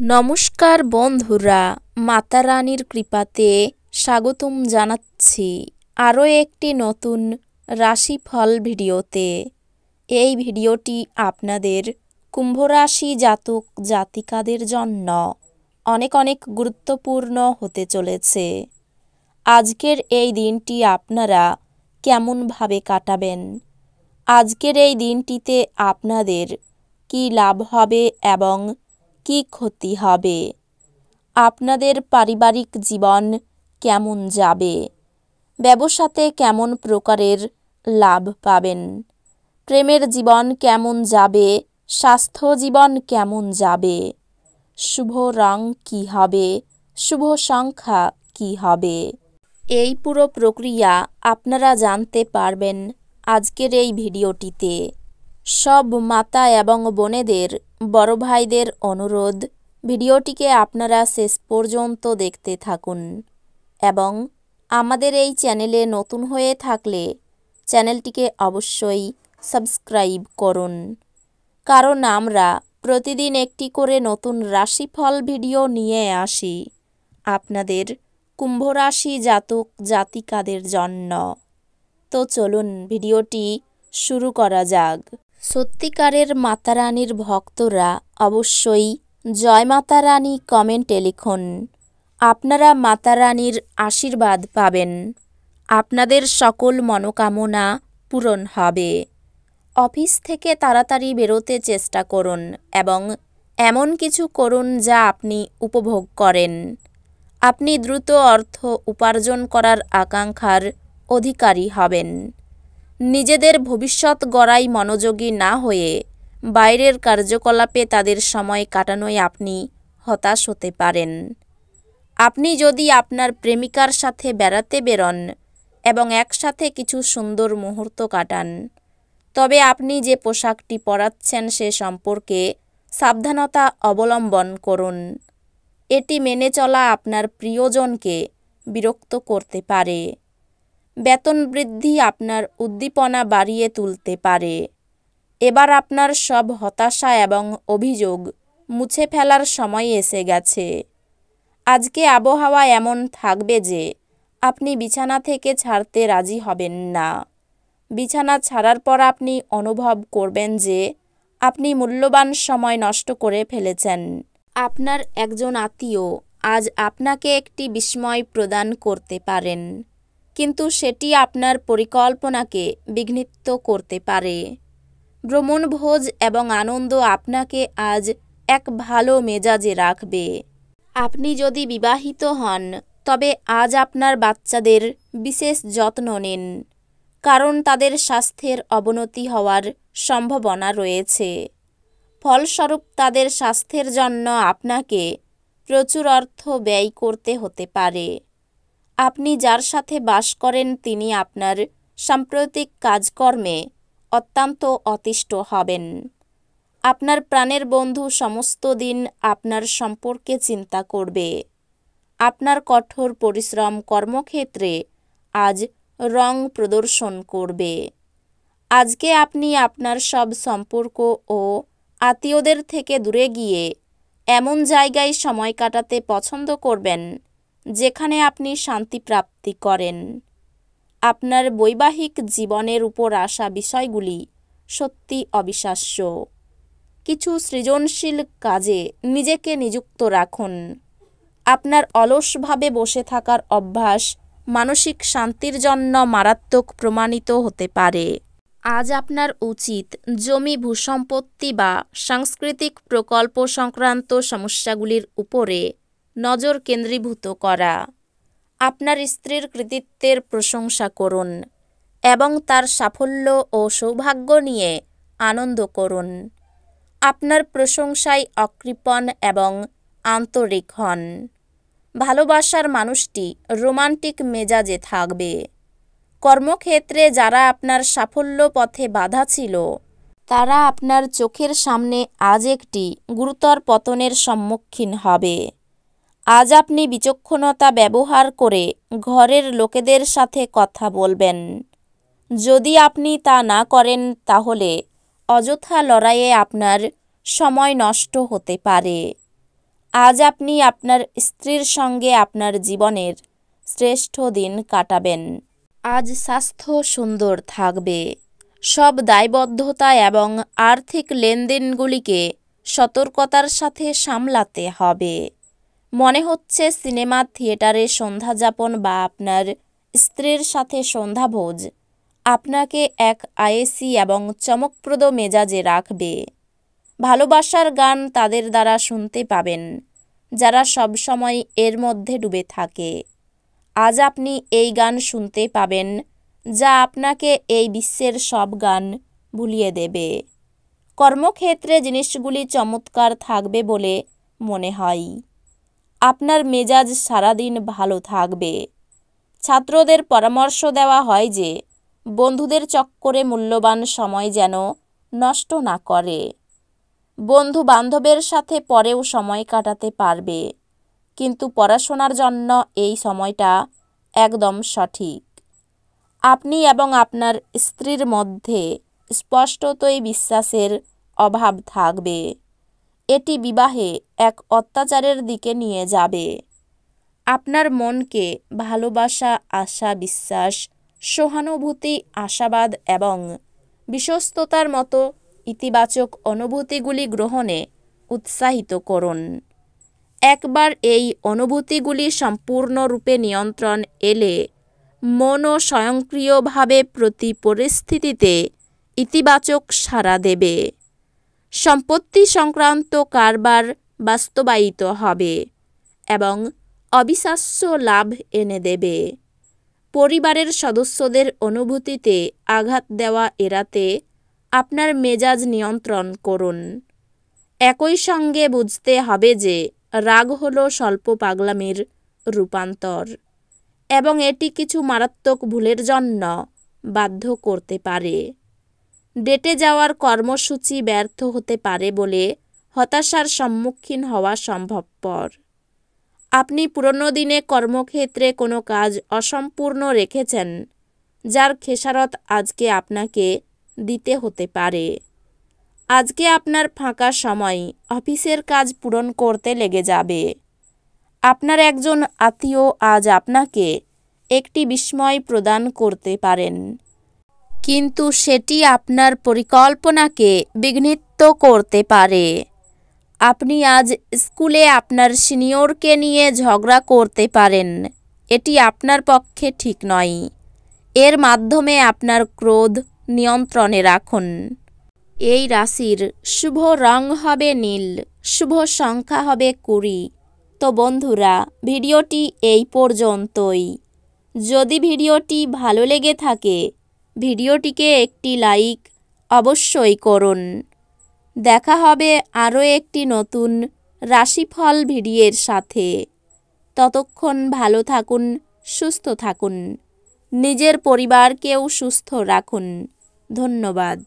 নমস্কার বন্ধুরা, মাতা রানীর কৃপাতে স্বাগতম জানাচ্ছি আরও একটি নতুন রাশিফল ভিডিওতে। এই ভিডিওটি আপনাদের কুম্ভ রাশি জাতক জাতিকাদের জন্য অনেক অনেক গুরুত্বপূর্ণ হতে চলেছে। আজকের এই দিনটি আপনারা কেমনভাবে কাটাবেন, আজকের এই দিনটিতে আপনাদের কী লাভ হবে এবং কী ক্ষতি হবে, আপনাদের পারিবারিক জীবন কেমন যাবে, ব্যবসাতে কেমন প্রকারের লাভ পাবেন, প্রেমের জীবন কেমন যাবে, স্বাস্থ্য জীবন কেমন যাবে, শুভ রং কী হবে, শুভ সংখ্যা কী হবে, এই পুরো প্রক্রিয়া আপনারা জানতে পারবেন আজকের এই ভিডিওটিতে। সব মাতা এবং বোনেদের, বড় ভাইদের অনুরোধ, ভিডিওটিকে আপনারা শেষ পর্যন্ত দেখতে থাকুন এবং আমাদের এই চ্যানেলে নতুন হয়ে থাকলে চ্যানেলটিকে অবশ্যই সাবস্ক্রাইব করুন, কারণ আমরা প্রতিদিন একটি করে নতুন রাশিফল ভিডিও নিয়ে আসি আপনাদের কুম্ভ রাশি জাতক জাতিকাদের জন্য। তো চলুন ভিডিওটি শুরু করা যাক। সত্যিকারের মাতা রানীর ভক্তরা অবশ্যই জয় মাতা রানী কমেন্টে লিখুন। আপনারা মাতা রানীর আশীর্বাদ পাবেন, আপনাদের সকল মনোকামনা পূরণ হবে। অফিস থেকে তাড়াতাড়ি বেরোতে চেষ্টা করুন এবং এমন কিছু করুন যা আপনি উপভোগ করেন। আপনি দ্রুত অর্থ উপার্জন করার আকাঙ্ক্ষার অধিকারী হবেন। নিজেদের ভবিষ্যৎ গড়াই মনোযোগী না হয়ে বাইরের কার্যকলাপে তাদের সময় কাটানোয় আপনি হতাশ হতে পারেন। আপনি যদি আপনার প্রেমিকার সাথে বেড়াতে বেরোন এবং একসাথে কিছু সুন্দর মুহূর্ত কাটান, তবে আপনি যে পোশাকটি পরাচ্ছেন সে সম্পর্কে সাবধানতা অবলম্বন করুন। এটি মেনে চলা আপনার প্রিয়জনকে বিরক্ত করতে পারে। বেতন বৃদ্ধি আপনার উদ্দীপনা বাড়িয়ে তুলতে পারে। এবার আপনার সব হতাশা এবং অভিযোগ মুছে ফেলার সময় এসে গেছে। আজকে আবহাওয়া এমন থাকবে যে আপনি বিছানা থেকে ছাড়তে রাজি হবেন না। বিছানা ছাড়ার পর আপনি অনুভব করবেন যে আপনি মূল্যবান সময় নষ্ট করে ফেলেছেন। আপনার একজন আত্মীয় আজ আপনাকে একটি বিস্ময় প্রদান করতে পারেন, কিন্তু সেটি আপনার পরিকল্পনাকে বিঘ্নিত করতে পারে। ভ্রমণভোজ এবং আনন্দ আপনাকে আজ এক ভালো মেজাজে রাখবে। আপনি যদি বিবাহিত হন তবে আজ আপনার বাচ্চাদের বিশেষ যত্ন নিন, কারণ তাদের স্বাস্থ্যের অবনতি হওয়ার সম্ভাবনা রয়েছে। ফলস্বরূপ তাদের স্বাস্থ্যের জন্য আপনাকে প্রচুর অর্থ ব্যয় করতে হতে পারে। আপনি যার সাথে বাস করেন তিনি আপনার সাম্প্রতিক কাজকর্মে অত্যন্ত অতিষ্ঠ হবেন। আপনার প্রাণের বন্ধু সমস্ত দিন আপনার সম্পর্কে চিন্তা করবে। আপনার কঠোর পরিশ্রম কর্মক্ষেত্রে আজ রং প্রদর্শন করবে। আজকে আপনি আপনার সব সম্পর্ক ও আত্মীয়দের থেকে দূরে গিয়ে এমন জায়গায় সময় কাটাতে পছন্দ করবেন যেখানে আপনি শান্তি প্রাপ্তি করেন। আপনার বৈবাহিক জীবনের উপর আসা বিষয়গুলি সত্যি অবিশ্বাস্য। কিছু সৃজনশীল কাজে নিজেকে নিযুক্ত রাখুন। আপনার অলসভাবে বসে থাকার অভ্যাস মানসিক শান্তির জন্য মারাত্মক প্রমাণিত হতে পারে। আজ আপনার উচিত জমি, ভূসম্পত্তি বা সাংস্কৃতিক প্রকল্প সংক্রান্ত সমস্যাগুলির উপরে নজর কেন্দ্রীভূত করা। আপনার স্ত্রীর কৃতিত্বের প্রশংসা করুন এবং তার সাফল্য ও সৌভাগ্য নিয়ে আনন্দ করুন। আপনার প্রশংসায় অকৃপণ এবং আন্তরিক হন। ভালোবাসার মানুষটি রোমান্টিক মেজাজে থাকবে। কর্মক্ষেত্রে যারা আপনার সাফল্য পথে বাধা ছিল, তারা আপনার চোখের সামনে আজ একটি গুরুতর পতনের সম্মুখীন হবে। আজ আপনি বিচক্ষণতা ব্যবহার করে ঘরের লোকেদের সাথে কথা বলবেন। যদি আপনি তা না করেন তাহলে অযথা লড়াইয়ে আপনার সময় নষ্ট হতে পারে। আজ আপনি আপনার স্ত্রীর সঙ্গে আপনার জীবনের শ্রেষ্ঠ দিন কাটাবেন। আজ স্বাস্থ্য সুন্দর থাকবে। সব দায়বদ্ধতা এবং আর্থিক লেনদেনগুলিকে সতর্কতার সাথে সামলাতে হবে। মনে হচ্ছে সিনেমা থিয়েটারে সন্ধ্যাযাপন বা আপনার স্ত্রীর সাথে সন্ধ্যাভোজ আপনাকে এক আয়েসি এবং চমকপ্রদ মেজাজে রাখবে। ভালোবাসার গান তাদের দ্বারা শুনতে পাবেন যারা সবসময় এর মধ্যে ডুবে থাকে। আজ আপনি এই গান শুনতে পাবেন যা আপনাকে এই বিশ্বের সব গান ভুলিয়ে দেবে। কর্মক্ষেত্রে জিনিসগুলি চমৎকার থাকবে বলে মনে হয়। আপনার মেজাজ সারাদিন ভালো থাকবে। ছাত্রদের পরামর্শ দেওয়া হয় যে বন্ধুদের চক্করে মূল্যবান সময় যেন নষ্ট না করে। বন্ধু বান্ধবের সাথে পরেও সময় কাটাতে পারবে, কিন্তু পড়াশোনার জন্য এই সময়টা একদম সঠিক। আপনি এবং আপনার স্ত্রীর মধ্যে স্পষ্টতই বিশ্বাসের অভাব থাকবে। এটি বিবাহে এক অত্যাচারের দিকে নিয়ে যাবে। আপনার মনকে ভালোবাসা, আশা, বিশ্বাস, সহানুভূতি, আশাবাদ এবং বিশ্বস্ততার মতো ইতিবাচক অনুভূতিগুলি গ্রহণে উৎসাহিত করুন। একবার এই অনুভূতিগুলি সম্পূর্ণরূপে নিয়ন্ত্রণ এলে মনও স্বয়ংক্রিয়ভাবে প্রতি পরিস্থিতিতে ইতিবাচক সাড়া দেবে। সম্পত্তি সংক্রান্ত কারবার বাস্তবায়িত হবে এবং অবিশ্বাস্য লাভ এনে দেবে। পরিবারের সদস্যদের অনুভূতিতে আঘাত দেওয়া এড়াতে আপনার মেজাজ নিয়ন্ত্রণ করুন। একই সঙ্গে বুঝতে হবে যে রাগ হলো স্বল্প পাগলামির রূপান্তর এবং এটি কিছু মারাত্মক ভুলের জন্য বাধ্য করতে পারে। ডেটে যাওয়ার কর্মসূচি ব্যর্থ হতে পারে বলে হতাশার সম্মুখীন হওয়া সম্ভবপর। আপনি পুরনো দিনে কর্মক্ষেত্রে কোনো কাজ অসম্পূর্ণ রেখেছেন যার খেসারত আজকে আপনাকে দিতে হতে পারে। আজকে আপনার ফাঁকা সময় অফিসের কাজ পূরণ করতে লেগে যাবে। আপনার একজন আত্মীয় আজ আপনাকে একটি বিস্ময় প্রদান করতে পারেন, কিন্তু সেটি আপনার পরিকল্পনাকে বিঘ্নিত করতে পারে। আপনি আজ স্কুলে আপনার সিনিয়রকে নিয়ে ঝগড়া করতে পারেন। এটি আপনার পক্ষে ঠিক নয়। এর মাধ্যমে আপনার ক্রোধ নিয়ন্ত্রণে রাখুন। এই রাশির শুভ রং হবে নীল, শুভ সংখ্যা হবে 20। তো বন্ধুরা, ভিডিওটি এই পর্যন্তই। যদি ভিডিওটি ভালো লেগে থাকে ভিডিওটিকে একটি লাইক অবশ্যই করুন। দেখা হবে আরও একটি নতুন রাশিফল ভিডিওর সাথে। ততক্ষণ ভালো থাকুন, সুস্থ থাকুন, নিজের পরিবারকেও সুস্থ রাখুন। ধন্যবাদ।